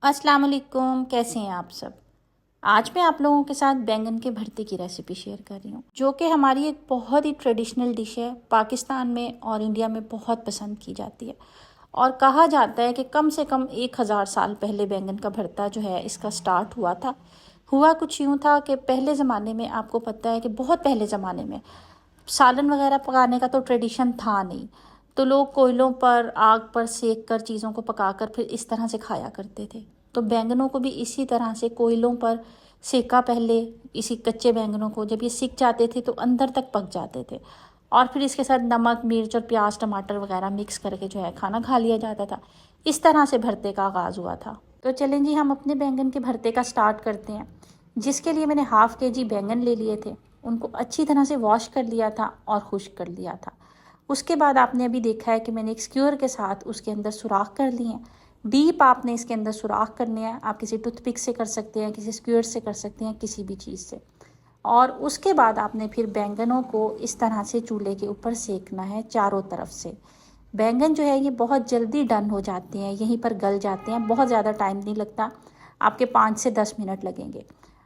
अस्सलाम वालेकुम, कैसे हैं आप सब। आज मैं आप लोगों के साथ बैंगन के भरते की रेसिपी शेयर कर रही हूँ, जो कि हमारी एक बहुत ही ट्रेडिशनल डिश है। पाकिस्तान में और इंडिया में बहुत पसंद की जाती है और कहा जाता है कि कम से कम 1000 साल पहले बैंगन का भरता जो है इसका स्टार्ट हुआ था। हुआ कुछ यूँ था कि पहले ज़माने में, आपको पता है कि बहुत पहले ज़माने में सालन वगैरह पकाने का तो ट्रेडिशन था नहीं, तो लोग कोयलों पर, आग पर सेक कर चीज़ों को पकाकर फिर इस तरह से खाया करते थे। तो बैंगनों को भी इसी तरह से कोयलों पर सेका पहले। इसी कच्चे बैंगनों को जब ये सिक जाते थे तो अंदर तक पक जाते थे और फिर इसके साथ नमक, मिर्च और प्याज, टमाटर वगैरह मिक्स करके जो है खाना खा लिया जाता था। इस तरह से भरते का आगाज़ हुआ था। तो चलें जी, हम अपने बैंगन के भरते का स्टार्ट करते हैं। जिसके लिए मैंने हाफ़ kg बैंगन ले लिए थे, उनको अच्छी तरह से वॉश कर लिया था और खुश्क कर लिया था। उसके बाद आपने अभी देखा है कि मैंने एक स्क्यूअर के साथ उसके अंदर सुराख कर लिए हैं। डीप आपने इसके अंदर सुराख करने हैं। आप किसी टूथपिक से कर सकते हैं, किसी स्क्यूअर से कर सकते हैं, किसी भी चीज़ से। और उसके बाद आपने फिर बैंगनों को इस तरह से चूल्हे के ऊपर सेकना है चारों तरफ से। बैंगन जो है ये बहुत जल्दी डन हो जाते हैं, यहीं पर गल जाते हैं, बहुत ज़्यादा टाइम नहीं लगता, आपके 5 से 10 मिनट लगेंगे।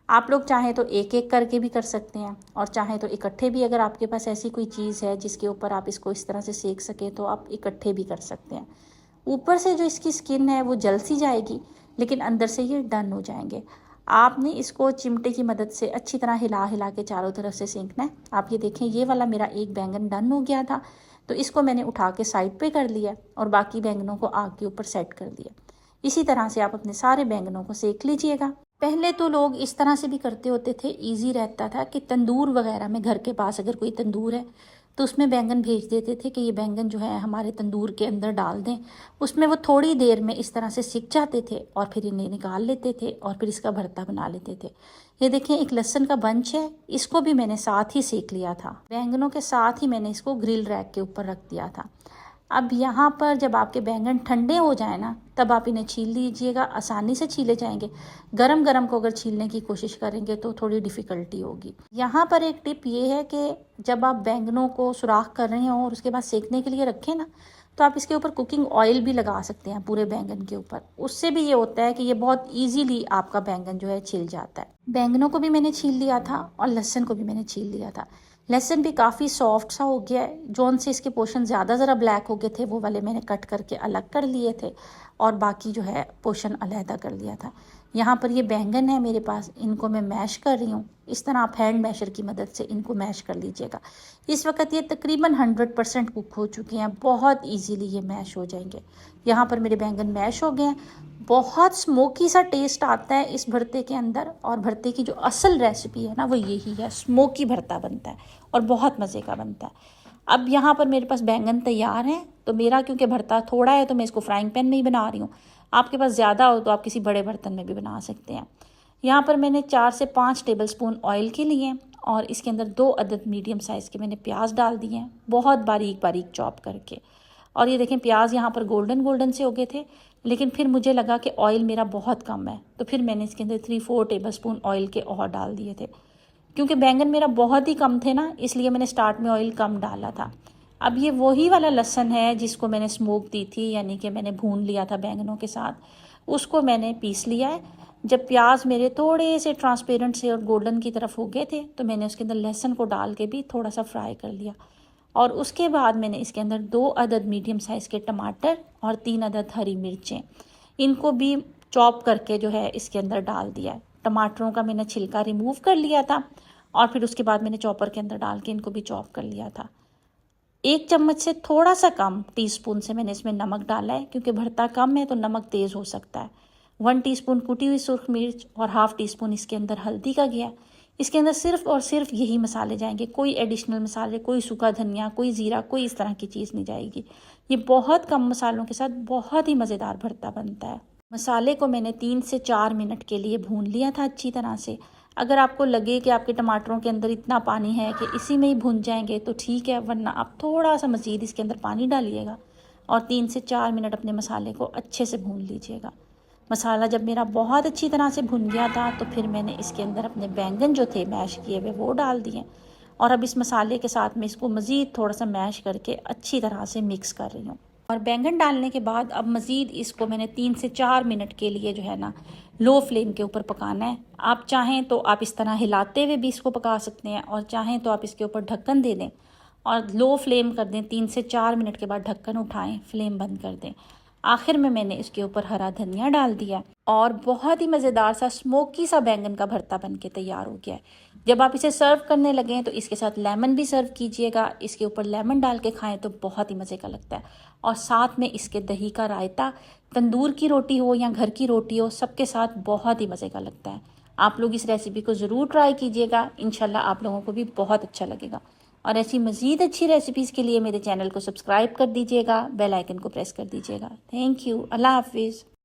आप लोग चाहें तो एक एक करके भी कर सकते हैं और चाहें तो इकट्ठे भी, अगर आपके पास ऐसी कोई चीज़ है जिसके ऊपर आप इसको इस तरह से सेक सकें तो आप इकट्ठे भी कर सकते हैं। ऊपर से जो इसकी स्किन है वो जल सी जाएगी, लेकिन अंदर से ये डन हो जाएंगे। आपने इसको चिमटे की मदद से अच्छी तरह हिला हिला के चारों तरफ से सेंकना है। आप ये देखें, ये वाला मेरा एक बैंगन डन हो गया था, तो इसको मैंने उठा के साइड पे कर लिया और बाकी बैंगनों को आग के ऊपर सेट कर दिया। इसी तरह से आप अपने सारे बैंगनों को सेक लीजिएगा। पहले तो लोग इस तरह से भी करते होते थे, इजी रहता था कि तंदूर वगैरह में, घर के पास अगर कोई तंदूर है तो उसमें बैंगन भेज देते थे कि ये बैंगन जो है हमारे तंदूर के अंदर डाल दें। उसमें वो थोड़ी देर में इस तरह से सिक जाते थे और फिर इन्हें निकाल लेते थे और फिर इसका भरता बना लेते थे। ये देखें, एक लहसुन का बंच है, इसको भी मैंने साथ ही सेक लिया था। बैंगनों के साथ ही मैंने इसको ग्रिल रैक के ऊपर रख दिया था। अब यहाँ पर जब आपके बैंगन ठंडे हो जाए ना, तब आप इन्हें छील लीजिएगा। आसानी से छीले जाएंगे। गरम गरम को अगर छीलने की कोशिश करेंगे तो थोड़ी डिफ़िकल्टी होगी। यहाँ पर एक टिप ये है कि जब आप बैंगनों को सुराख कर रहे हो और उसके बाद सेकने के लिए रखें ना, तो आप इसके ऊपर कुकिंग ऑयल भी लगा सकते हैं पूरे बैंगन के ऊपर। उससे भी ये होता है कि ये बहुत ईजीली आपका बैंगन जो है छिल जाता है। बैंगनों को भी मैंने छील लिया था और लहसुन को भी मैंने छील लिया था। लहसुन भी काफ़ी सॉफ्ट सा हो गया है। जौन से इसके पोर्शन ज़्यादा ज़रा ब्लैक हो गए थे वो वाले मैंने कट करके अलग कर लिए थे और बाकी जो है पोर्शन अलहदा कर लिया था। यहाँ पर ये बैंगन है मेरे पास, इनको मैं मैश कर रही हूँ। इस तरह आप हैंड मैशर की मदद से इनको मैश कर लीजिएगा। इस वक्त ये तकरीबन 100% कुक हो चुके हैं, बहुत ईजीली ये मैश हो जाएंगे। यहाँ पर मेरे बैंगन मैश हो गए हैं। बहुत स्मोकी सा टेस्ट आता है इस भरते के अंदर, और भरते की जो असल रेसिपी है ना वो यही है, स्मोकी भरता बनता है और बहुत मज़े का बनता है। अब यहाँ पर मेरे पास बैंगन तैयार हैं, तो मेरा क्योंकि भरता थोड़ा है तो मैं इसको फ्राइंग पैन में ही बना रही हूँ। आपके पास ज़्यादा हो तो आप किसी बड़े बर्तन में भी बना सकते हैं। यहाँ पर मैंने 4 से 5 टेबलस्पून ऑयल के लिए हैं और इसके अंदर 2 अदद मीडियम साइज़ के मैंने प्याज डाल दिए हैं, बहुत बारीक बारीक चॉप करके। और ये देखें, प्याज यहाँ पर गोल्डन गोल्डन से हो गए थे, लेकिन फिर मुझे लगा कि ऑयल मेरा बहुत कम है, तो फिर मैंने इसके अंदर 3-4 टेबलस्पून ऑयल के और डाल दिए थे। क्योंकि बैंगन मेरा बहुत ही कम थे ना, इसलिए मैंने स्टार्ट में ऑयल कम डाला था। अब ये वही वाला लहसुन है जिसको मैंने स्मोक दी थी, यानी कि मैंने भून लिया था बैंगनों के साथ, उसको मैंने पीस लिया है। जब प्याज मेरे थोड़े से ट्रांसपेरेंट से और गोल्डन की तरफ हो गए थे तो मैंने उसके अंदर लहसुन को डाल के भी थोड़ा सा फ्राई कर लिया। और उसके बाद मैंने इसके अंदर 2 अदद मीडियम साइज़ के टमाटर और 3 अदद हरी मिर्चें, इनको भी चॉप करके जो है इसके अंदर डाल दिया है। टमाटरों का मैंने छिलका रिमूव कर लिया था और फिर उसके बाद मैंने चॉपर के अंदर डाल के इनको भी चॉप कर लिया था। 1 चम्मच से थोड़ा सा कम टीस्पून से मैंने इसमें नमक डाला है, क्योंकि भरता कम है तो नमक तेज़ हो सकता है। 1 टीस्पून कुटी हुई सुर्ख मिर्च और ½ टीस्पून इसके अंदर हल्दी का गया। इसके अंदर सिर्फ और सिर्फ यही मसाले जाएंगे, कोई एडिशनल मसाले, कोई सूखा धनिया, कोई ज़ीरा, कोई इस तरह की चीज़ नहीं जाएगी। ये बहुत कम मसालों के साथ बहुत ही मज़ेदार भरता बनता है। मसाले को मैंने 3 से 4 मिनट के लिए भून लिया था अच्छी तरह से। अगर आपको लगे कि आपके टमाटरों के अंदर इतना पानी है कि इसी में ही भुन जाएंगे तो ठीक है, वरना आप थोड़ा सा मज़ीद इसके अंदर पानी डालिएगा और 3 से 4 मिनट अपने मसाले को अच्छे से भून लीजिएगा। मसाला जब मेरा बहुत अच्छी तरह से भुन गया था तो फिर मैंने इसके अंदर अपने बैंगन जो थे मैश किए हुए वो डाल दिए और अब इस मसाले के साथ मैं इसको मज़ीद थोड़ा सा मैश करके अच्छी तरह से मिक्स कर रही हूँ। और बैंगन डालने के बाद अब मज़ीद इसको मैंने 3 से 4 मिनट के लिए जो है ना लो फ्लेम के ऊपर पकाना है। आप चाहें तो आप इस तरह हिलाते हुए भी इसको पका सकते हैं और चाहें तो आप इसके ऊपर ढक्कन दे दें और लो फ्लेम कर दें। 3 से 4 मिनट के बाद ढक्कन उठाएं, फ्लेम बंद कर दें। आखिर में मैंने इसके ऊपर हरा धनिया डाल दिया और बहुत ही मज़ेदार सा स्मोकी सा बैंगन का भरता बन के तैयार हो गया है। जब आप इसे सर्व करने लगें तो इसके साथ लेमन भी सर्व कीजिएगा। इसके ऊपर लेमन डाल के खाएं तो बहुत ही मज़े का लगता है। और साथ में इसके दही का रायता, तंदूर की रोटी हो या घर की रोटी हो, सबके साथ बहुत ही मज़े का लगता है। आप लोग इस रेसिपी को ज़रूर ट्राई कीजिएगा, इंशाल्लाह आप लोगों को भी बहुत अच्छा लगेगा। और ऐसी मज़ीद अच्छी रेसिपीज़ के लिए मेरे चैनल को सब्सक्राइब कर दीजिएगा, बेल आइकन को प्रेस कर दीजिएगा। Thank you. अल्लाह हाफिज़।